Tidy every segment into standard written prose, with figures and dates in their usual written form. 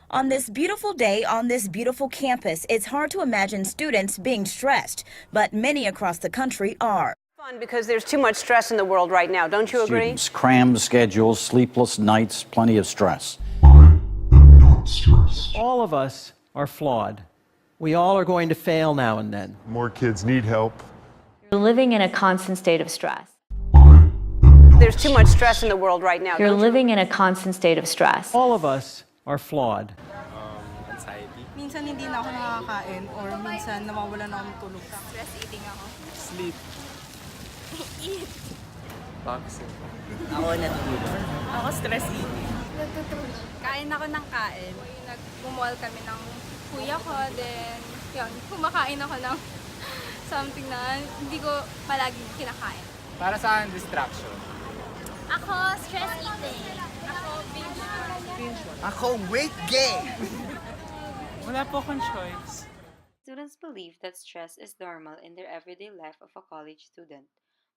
On this beautiful day on this beautiful campus, it's hard to imagine students being stressed, but many across the country are. Fun because there's too much stress in the world right now, don't you agree? Students, crammed schedules, sleepless nights, plenty of stress. All of us are flawed. We all are going to fail now and then. More kids need help. You're living in a constant state of stress. There's too much stress in the world right now. You're living in a constant state of stress. All of us are flawed. Anxiety. Minsan hindi na ako nakakain or minsan nawawalan ako ng tulog. Stress eating ako. Sleep. Eat. Boxing. Ako natutulog. Ako stress eating. Natutulog. Kain ako ng kain. Nag-bumual kami ng kuya ko, then yun, kumakain ako ng something na hindi ko palaging kinakain. Para sa akin, distraction. Ako, stress eating. Ako, binge. Ako weight gain. Wala po akong choice. Students believe that stress is normal in their everyday life of a college student,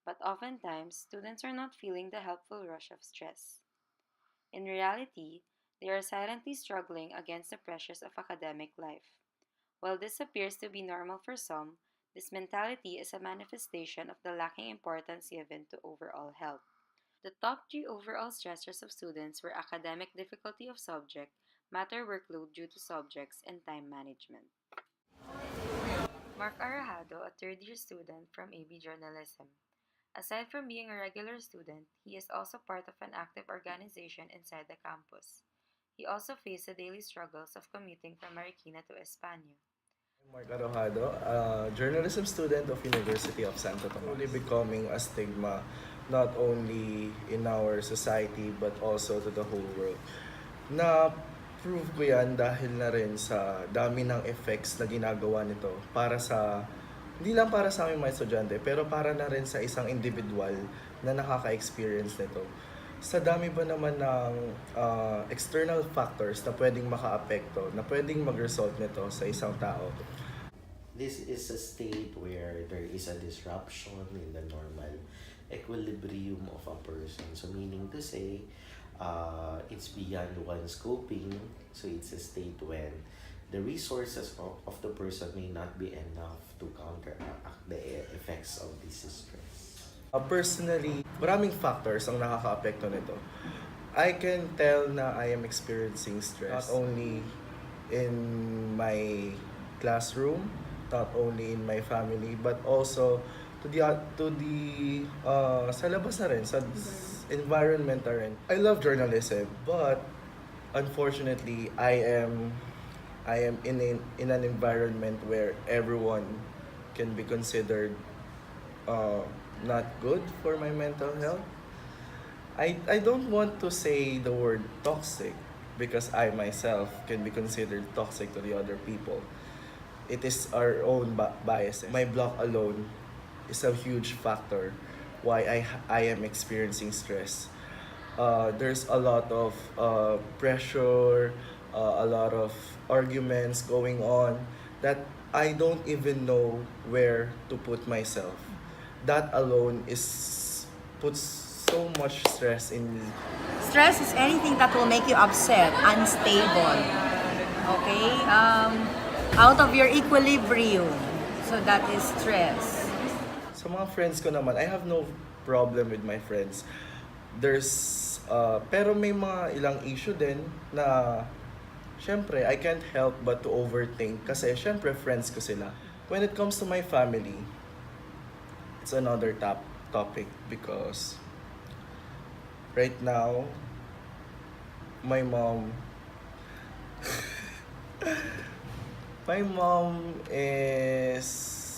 but oftentimes students are not feeling the helpful rush of stress. In reality, they are silently struggling against the pressures of academic life. While this appears to be normal for some, this mentality is a manifestation of the lacking importance given to overall health. The top 3 overall stressors of students were academic difficulty of subject, matter workload due to subjects, and time management. Mark Arajado, a third-year student from AB Journalism. Aside from being a regular student, he is also part of an active organization inside the campus. He also faced the daily struggles of commuting from Marikina to España. Mark Arojado, a journalism student of University of Santo Tomas. Slowly becoming a stigma not only in our society but also to the whole world. Na-prove ko yan dahil na rin sa dami ng effects na ginagawa nito para sa, hindi lang para sa aming mga estudyante, pero para na rin sa isang individual na nakaka-experience nito. Sa dami ba naman ng external factors na pwedeng maka-apekto, na pwedeng mag-result nito sa isang tao. This is a state where there is a disruption in the normal equilibrium of a person. So meaning to say, it's beyond one's coping. So it's a state when the resources of the person may not be enough to counteract the effects of this stress. Personally, maraming factors ang nakaka-apekto nito. I can tell na I am experiencing stress not only in my classroom, not only in my family, but also to the sa labas na rin, sa environment na rin. I love journalism, but unfortunately, I am in an environment where everyone can be considered not good for my mental health. I don't want to say the word toxic because I myself can be considered toxic to the other people. It is our own biases. My block alone is a huge factor why I am experiencing stress. There's a lot of pressure, a lot of arguments going on that I don't even know where to put myself. That alone puts so much stress in me. Stress is anything that will make you upset, unstable. Okay? Out of your equilibrium. So that is stress. Sa mga friends ko naman, I have no problem with my friends. Pero may mga ilang issue din na syempre, I can't help but to overthink kasi syempre friends ko sila. When it comes to my family, it's another topic because right now, my mom is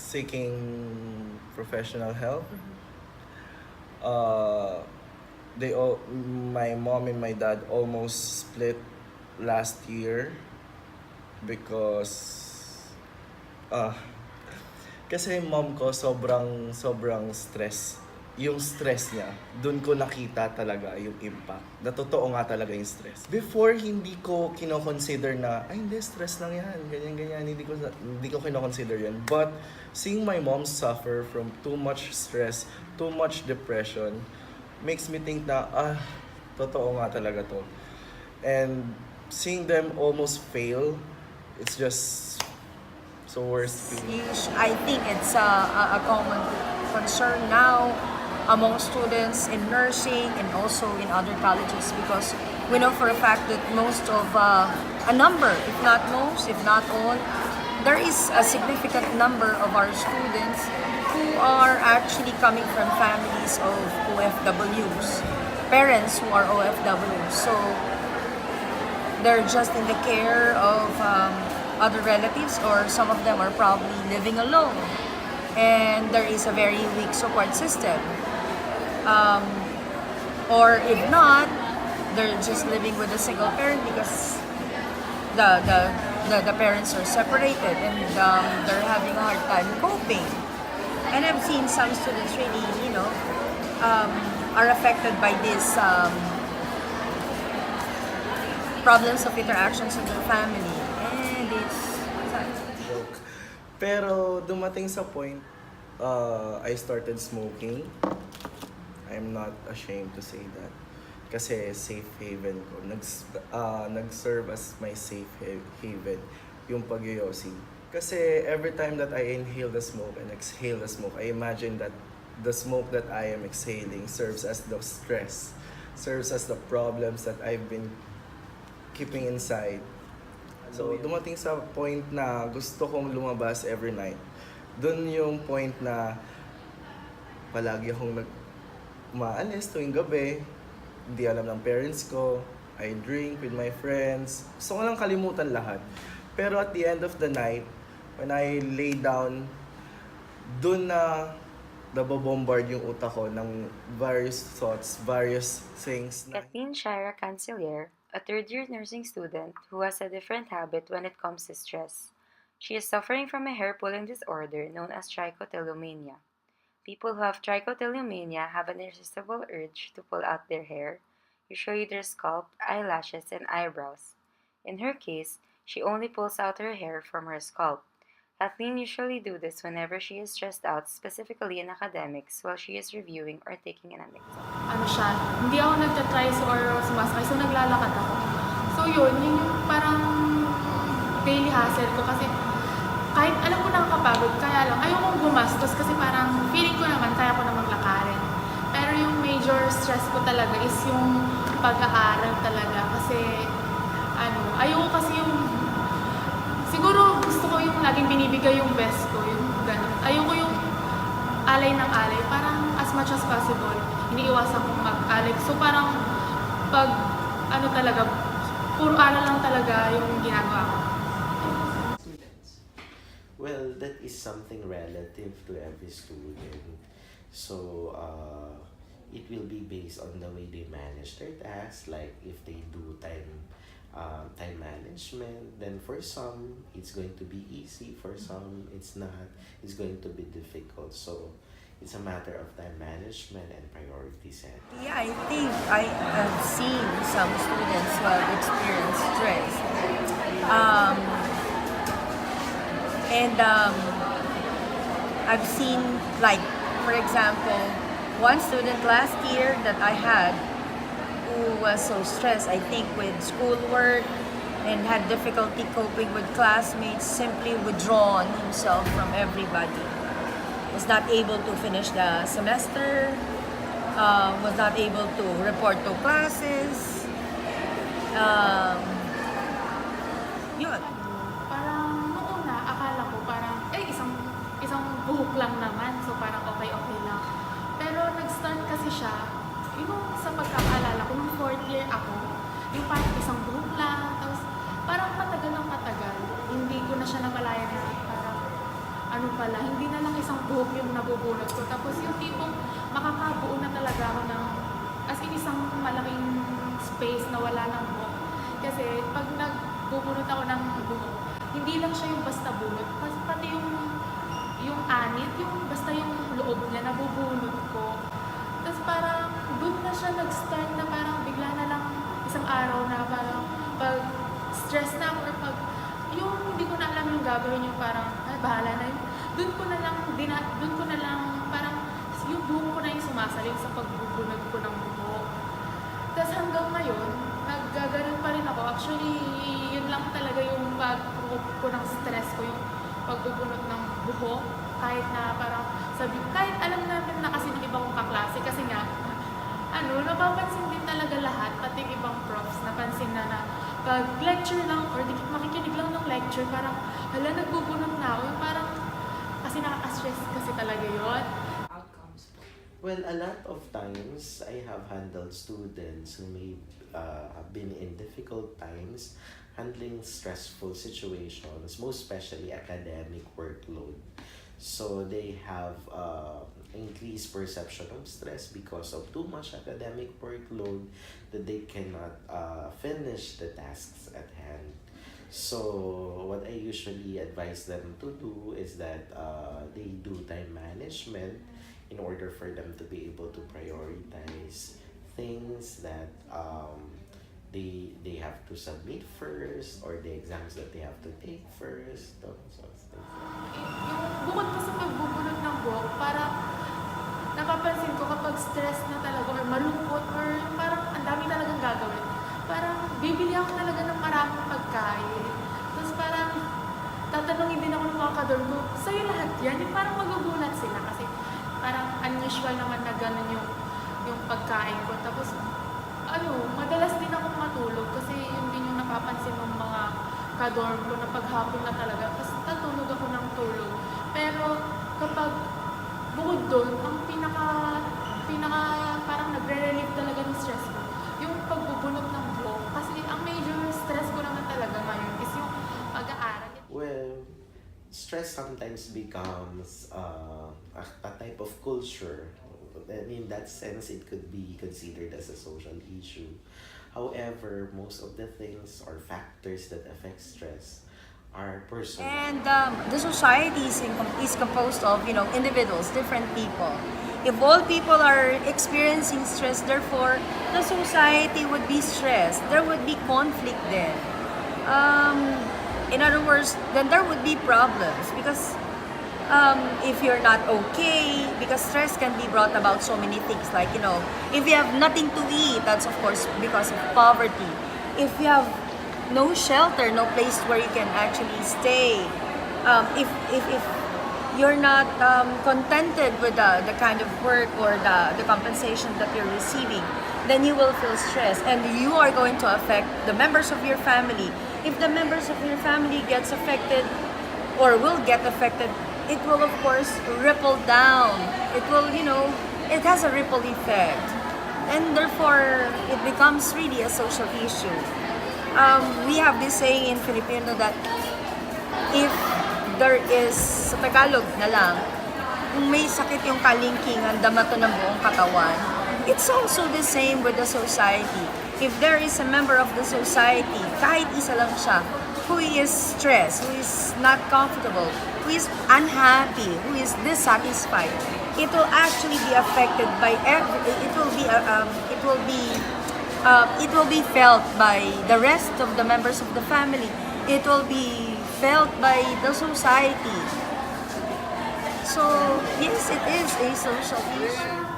seeking professional help. My mom and my dad almost split last year because kasi mom ko sobrang stress. Yung stress niya, dun ko nakita talaga yung impact. Na totoo nga talaga yung stress. Before, hindi ko kino-consider na, ay hindi, stress lang yan, ganyan. Hindi ko kino-consider yan. But, seeing my mom suffer from too much stress, too much depression, makes me think na, totoo nga talaga to. And seeing them almost fail, it's just so worst feeling. I think it's a common concern now among students in nursing and also in other colleges, because we know for a fact that most of a number, if not most, if not all, there is a significant number of our students who are actually coming from families of OFWs, parents who are OFWs. So they're just in the care of other relatives, or some of them are probably living alone. And there is a very weak support system. Or if not, they're just living with a single parent because the parents are separated, and they're having a hard time coping. And I've seen some students really, are affected by these problems of interactions with their family. And it's sad. Joke. Pero dumating sa point, I started smoking. I'm not ashamed to say that. Kasi safe haven ko. Nag-serve as my safe haven yung pag-yoyosi. Kasi every time that I inhale the smoke and exhale the smoke, I imagine that the smoke that I am exhaling serves as the stress, serves as the problems that I've been keeping inside. So dumating sa point na gusto kong lumabas every night. Doon yung point na palagi akong umaalis tuwing gabi. Hindi alam ng parents ko. I drink with my friends. Gusto ko lang kalimutan lahat. Pero at the end of the night, when I lay down, dun na nabobombard yung utak ko ng various thoughts, various things. Kathleen Shira Canciller, a third-year nursing student who has a different habit when it comes to stress. She is suffering from a hair-pulling disorder known as trichotillomania. People who have trichotillomania have an irresistible urge to pull out their hair, usually their scalp, eyelashes, and eyebrows. In her case, she only pulls out her hair from her scalp. Kathleen usually do this whenever she is stressed out, specifically in academics, while she is reviewing or taking an exam. Hindi ako nagtatry or sumasakay, so naglalakad ako. So yun yung parang daily hassle ko, kasi kahit alam ko nakakapagod, kaya lang ayokong gumastos kasi parang feeling ko naman kaya ko namang lakarin. Pero yung major stress ko talaga is yung pag-aaral talaga, kasi ayoko kasi yung siguro gusto ko yung laging binibigay yung best ko, yung ganun. Ayoko yung alay ng alay, parang as much as possible iniiwasan kong mag-alay. So parang pag talaga, puro aral lang talaga yung ginagawa ko. Well, that is something relative to every student. So, it will be based on the way they manage their tasks. Like if they do time management, then for some it's going to be easy, for some it's not. It's going to be difficult. So, it's a matter of time management and priority setting. Yeah, I think I have seen some students who have experienced stress. I've seen, like, for example, one student last year that I had who was so stressed, I think, with schoolwork and had difficulty coping with classmates, simply withdrawn himself from everybody. Was not able to finish the semester, was not able to report to classes. Yun. Parang noong una, akala ko parang, isang buhok lang naman, so parang okay lang. Pero nag-start kasi siya, yung sa pagkakaalala ko, nung 4th year ako, yung parang isang buhok lang, tapos parang matagal, hindi ko na siya namalayan na parang hindi na lang isang buhok yung nabubunot ko. Tapos yung tipong makakabuo na talaga ako ng, as in isang malaking space na wala ng buhok. Kasi pag nagbubunot ako ng buhok, hindi lang siya yung basta bunot, pati yung anit, yung basta yung loob niya nabubunot ko. Tapos parang doon na siya nag-start na parang bigla na lang isang araw na parang pag stress na ako or pag yung hindi ko na alam yung gagawin, yung parang ay bahala na yun. Doon ko na lang parang yung buhok ko na yung sumasaling sa pagbubunod ko ng buhok. Tapos hanggang ngayon, naggaganon pa rin ako. Actually, yun lang talaga yung pag-cope ko ng stress ko, yung pagbubunot ng buhok. Kahit na parang kahit alam natin na kasi ng ibang kaklase, kasi nga, napapansin din talaga lahat, pati yung ibang profs, napansin na pag lecture lang or makikinig lang ng lecture, parang, nagbubunot na ako. Yung parang, kasi nakaka-stress kasi talaga yun. Well, a lot of times, I have handled students who may have been in difficult times, handling stressful situations, most especially academic workload. So they have increased perception of stress because of too much academic workload that they cannot finish the tasks at hand. So what I usually advise them to do is that they do time management in order for them to be able to prioritize things that they have to submit first, or the exams that they have to take first. So, Bukod pa sa pagbubunot ng buhok, parang napapansin ko kapag stress na talaga or malungkot or parang ang dami talagang gagawin, parang bibili ako talaga ng maraming pagkain. Tapos parang tatanungin din ako ng mga kadorm ko, sa'yo lahat yan? Yung parang magugulat sila kasi parang unusual naman na gano'n yung pagkain ko. Tapos, madalas din akong matulog kasi yun din yung napapansin ng mga kadorm ko na paghapon na talaga. Kasi tatulog ako ng tulog. Pero kapag bukod doon, ang pinaka parang nagre-relieve talaga ng stress ko, yung pagbubunot ng buhok. Kasi ang major stress ko naman talaga ngayon is yung pag-aaral. well, stress sometimes becomes a type of culture. In that sense, it could be considered as a social issue. However, most of the things or factors that affect stress are personal. And the society is composed of, individuals, different people. If all people are experiencing stress, therefore, the society would be stressed. There would be conflict then. In other words, then there would be problems because if you're not okay, because stress can be brought about so many things, like, if you have nothing to eat, that's of course because of poverty. If you have no shelter, no place where you can actually stay, if you're not contented with the kind of work or the compensation that you're receiving, then you will feel stressed and you are going to affect the members of your family. If the members of your family gets affected or will get affected, it will of course ripple down. It will, it has a ripple effect. And therefore, it becomes really a social issue. We have this saying in Filipino that if there is, sa Tagalog na lang, kung may sakit yung kalingkingan, damato ng buong katawan, it's also the same with the society. If there is a member of the society, kahit isa lang siya, who is stressed, who is not comfortable, who is unhappy, who is dissatisfied, it will actually be affected by it will be felt by the rest of the members of the family. It will be felt by the society. So yes, it is a social issue.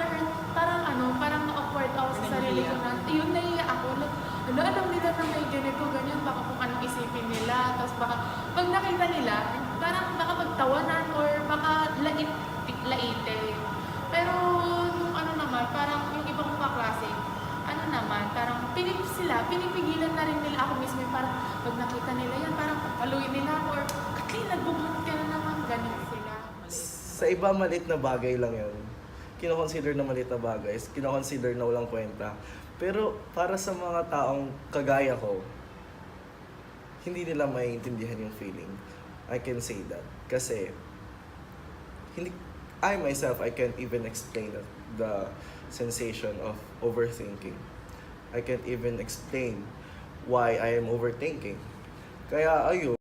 Parang na-awkward ako sa sarili ko na, yun, naiiyak ako. Alam nila na may ganito, ganyan, baka kung anong isipin nila. Tapos baka, pag nakita nila, parang baka magtawanan or baka laite. Pero nung naman, parang yung ibang kaklase, parang pinipigilan na rin nila ako mismo. Parang pag nakita nila yan, parang paluin nila or, Kathleen, nagbubunot ka na naman, ganyan sila. Sa iba, maliit na bagay lang yun. Kino-consider na maliit na bagay, kino-consider na walang kwenta. Pero para sa mga taong kagaya ko, hindi nila maiintindihan yung feeling. I can say that. Kasi, I myself, I can't even explain the sensation of overthinking. I can't even explain why I am overthinking. Kaya ayun.